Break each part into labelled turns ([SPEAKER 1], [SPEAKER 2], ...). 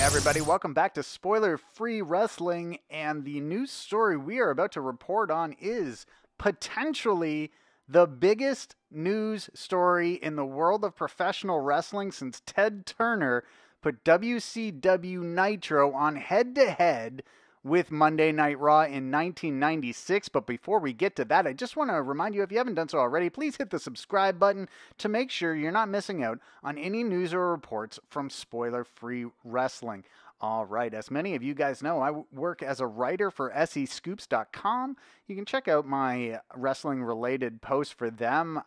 [SPEAKER 1] everybody. Welcome back to Spoiler-Free Wrestling, and the news story we are about to report on is potentially the biggest news story in the world of professional wrestling since Ted Turner put WCW Nitro on head-to-head with Monday Night Raw in 1996. But before we get to that, I just want to remind you, if you haven't done so already, please hit the subscribe button to make sure you're not missing out on any news or reports from Spoiler-Free Wrestling. All right, as many of you guys know, I work as a writer for SEScoops.com. You can check out my wrestling-related posts for them,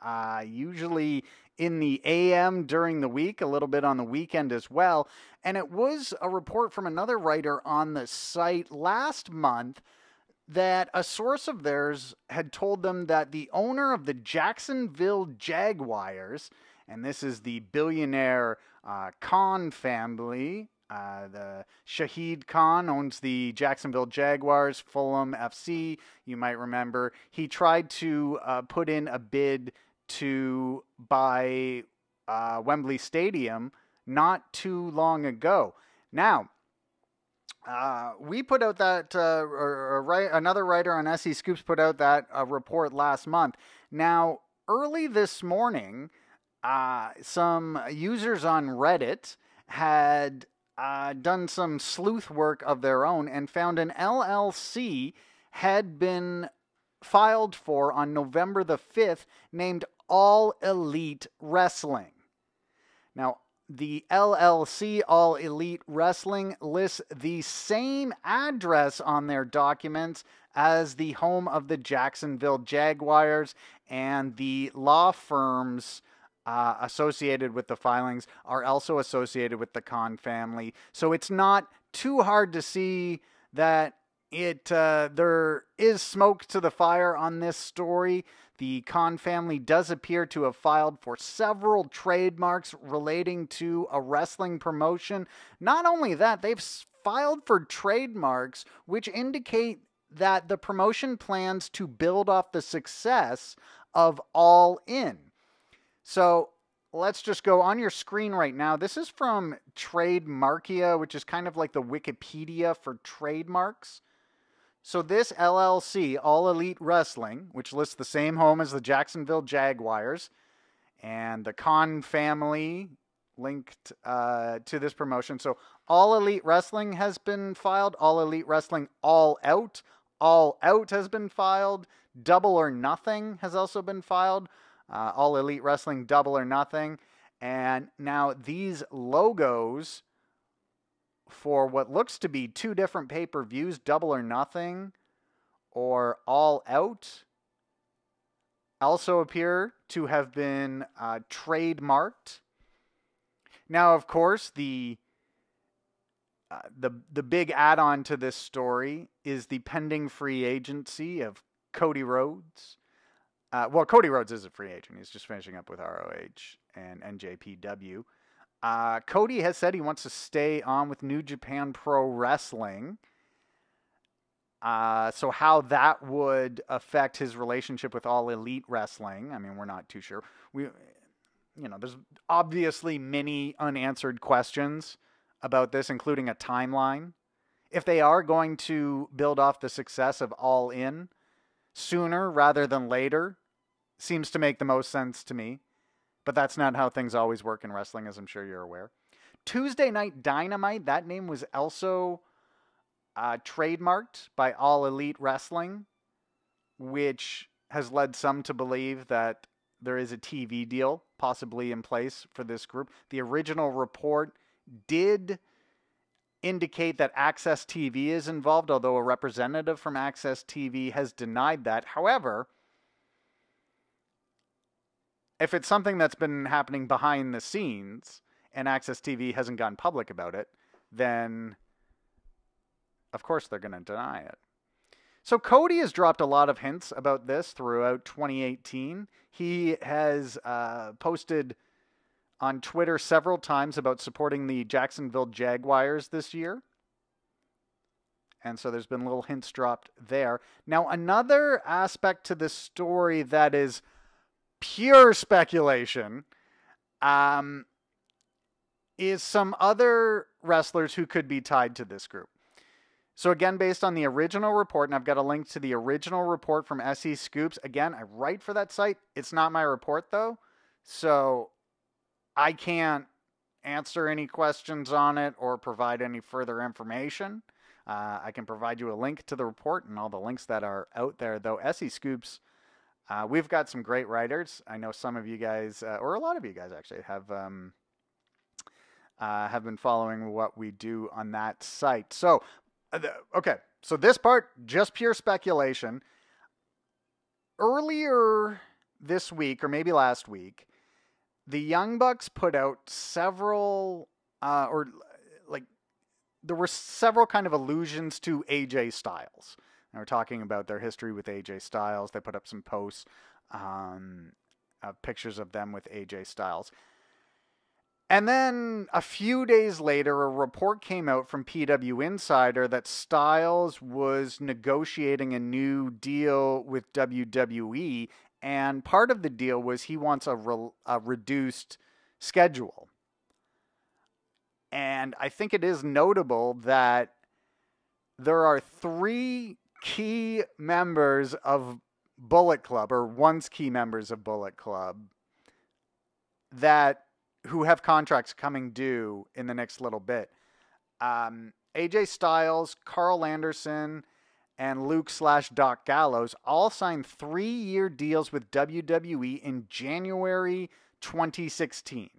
[SPEAKER 1] usually in the AM during the week, a little bit on the weekend as well. And it was a report from another writer on the site last month that a source of theirs had told them that the owner of the Jacksonville Jaguars, and this is the billionaire Khan family, the Shahid Khan owns the Jacksonville Jaguars, Fulham FC, you might remember. He tried to put in a bid to buy Wembley Stadium not too long ago. Now, we put out that, another writer on SE Scoops put out that report last month. Now, early this morning, some users on Reddit had done some sleuth work of their own and found an LLC had been filed for on November the 5th named All Elite Wrestling. Now, the LLC, All Elite Wrestling, lists the same address on their documents as the home of the Jacksonville Jaguars, and the law firms associated with the filings are also associated with the Khan family. So it's not too hard to see that there is smoke to the fire on this story. The Khan family does appear to have filed for several trademarks relating to a wrestling promotion. Not only that, they've filed for trademarks which indicate that the promotion plans to build off the success of All In. So let's just go on your screen right now. This is from Trademarkia, which is kind of like the Wikipedia for trademarks. So this LLC, All Elite Wrestling, which lists the same home as the Jacksonville Jaguars, and the Khan family linked to this promotion. So All Elite Wrestling has been filed. All Elite Wrestling All Out. All Out has been filed. Double or Nothing has also been filed. All Elite Wrestling Double or Nothing. And now these logos for what looks to be two different pay-per-views, Double or Nothing or All Out, also appear to have been trademarked. Now, of course, the big add-on to this story is the pending free agency of Cody Rhodes. Well, Cody Rhodes is a free agent. He's just finishing up with ROH and NJPW. Cody has said he wants to stay on with New Japan Pro Wrestling. So how that would affect his relationship with All Elite Wrestling, I mean, we're not too sure. There's obviously many unanswered questions about this, including a timeline. If they are going to build off the success of All In sooner rather than later, seems to make the most sense to me. But that's not how things always work in wrestling, as I'm sure you're aware. Tuesday Night Dynamite, that name was also trademarked by All Elite Wrestling, which has led some to believe that there is a TV deal possibly in place for this group. The original report did indicate that Access TV is involved, although a representative from Access TV has denied that. However, if it's something that's been happening behind the scenes and Access TV hasn't gone public about it, then of course they're going to deny it. So Cody has dropped a lot of hints about this throughout 2018. He has posted on Twitter several times about supporting the Jacksonville Jaguars this year. And so there's been little hints dropped there. Now, another aspect to this story that is pure speculation is some other wrestlers who could be tied to this group. So again, based on the original report, and I've got a link to the original report from SE Scoops. Again, I write for that site. It's not my report, though, so I can't answer any questions on it or provide any further information. I can provide you a link to the report and all the links that are out there, though. SE Scoops, we've got some great writers. I know some of you guys, or a lot of you guys actually, have been following what we do on that site. So, okay, so this part, just pure speculation. Earlier this week, or maybe last week, the Young Bucks put out several, there were several kind of allusions to AJ Styles. And we're talking about their history with AJ Styles. They put up some posts, pictures of them with AJ Styles. And then a few days later, a report came out from PW Insider that Styles was negotiating a new deal with WWE. And part of the deal was he wants a reduced schedule. And I think it is notable that there are 3 key members of Bullet Club, or once key members of Bullet Club, who have contracts coming due in the next little bit. AJ Styles, Carl Anderson, and Luke/Doc Gallows all signed 3-year deals with WWE in January 2016.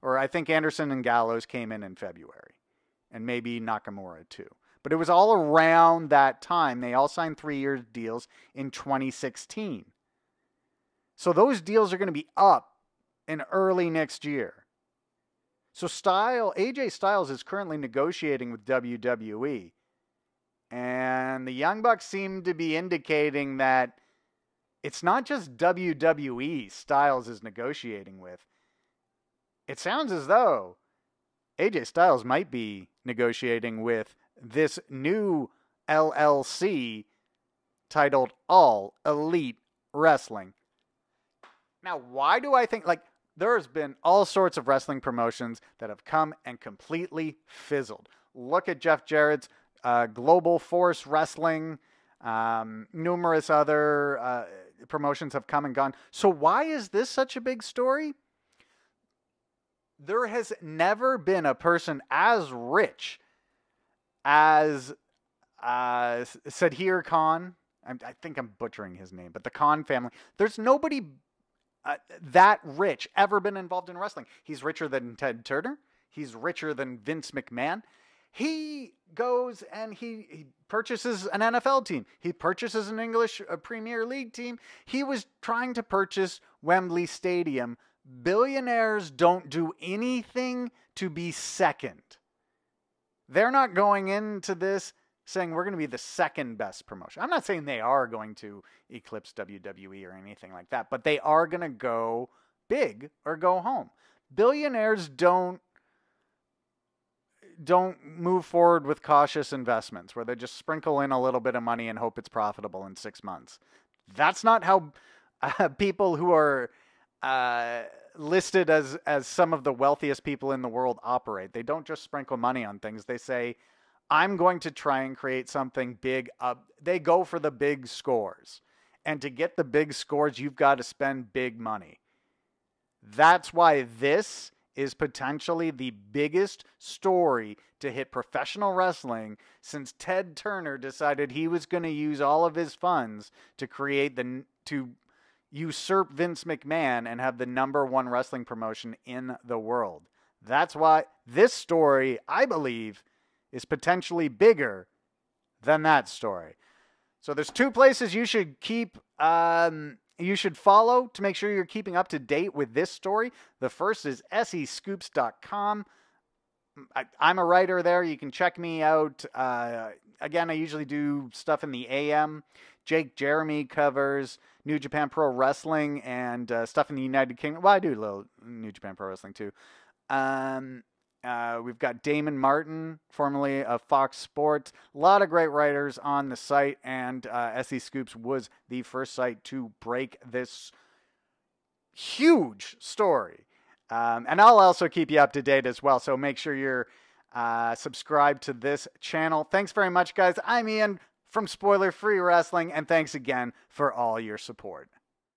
[SPEAKER 1] Or I think Anderson and Gallows came in February. And maybe Nakamura too. But it was all around that time. They all signed 3-year deals in 2016. So those deals are going to be up in early next year. So AJ Styles is currently negotiating with WWE. And the Young Bucks seem to be indicating that it's not just WWE Styles is negotiating with. It sounds as though AJ Styles might be negotiating with this new LLC titled All Elite Wrestling. Now, why do I think, there's been all sorts of wrestling promotions that have come and completely fizzled. Look at Jeff Jarrett's Global Force Wrestling. Numerous other promotions have come and gone. So why is this such a big story? There has never been a person as rich as Sudhir Khan. I think I'm butchering his name, but the Khan family. There's nobody that rich ever been involved in wrestling. He's richer than Ted Turner. He's richer than Vince McMahon. He goes and he purchases an NFL team. He purchases an English Premier League team. He was trying to purchase Wembley Stadium. Billionaires don't do anything to be second. They're not going into this saying we're going to be the second best promotion. I'm not saying they are going to eclipse WWE or anything like that, but they are going to go big or go home. Billionaires don't move forward with cautious investments where they just sprinkle in a little bit of money and hope it's profitable in 6 months. That's not how people who are listed as some of the wealthiest people in the world operate. They don't just sprinkle money on things. They say, I'm going to try and create something big. They go for the big scores. And to get the big scores, you've got to spend big money. That's why this is potentially the biggest story to hit professional wrestling since Ted Turner decided he was going to use all of his funds to usurp Vince McMahon and have the #1 wrestling promotion in the world. That's why this story, I believe, is potentially bigger than that story. So there's 2 places you should you should follow to make sure you're keeping up to date with this story. The first is SEScoops.com. I'm a writer there. You can check me out. Again, I usually do stuff in the AM. Jake Jeremy covers New Japan Pro Wrestling and stuff in the United Kingdom. Well, I do a little New Japan Pro Wrestling too. We've got Damon Martin, formerly of Fox Sports. A lot of great writers on the site, and SE Scoops was the first site to break this huge story. And I'll also keep you up to date as well. So make sure you're subscribed to this channel. Thanks very much, guys. I'm Ian from Spoiler Free Wrestling, and thanks again for all your support.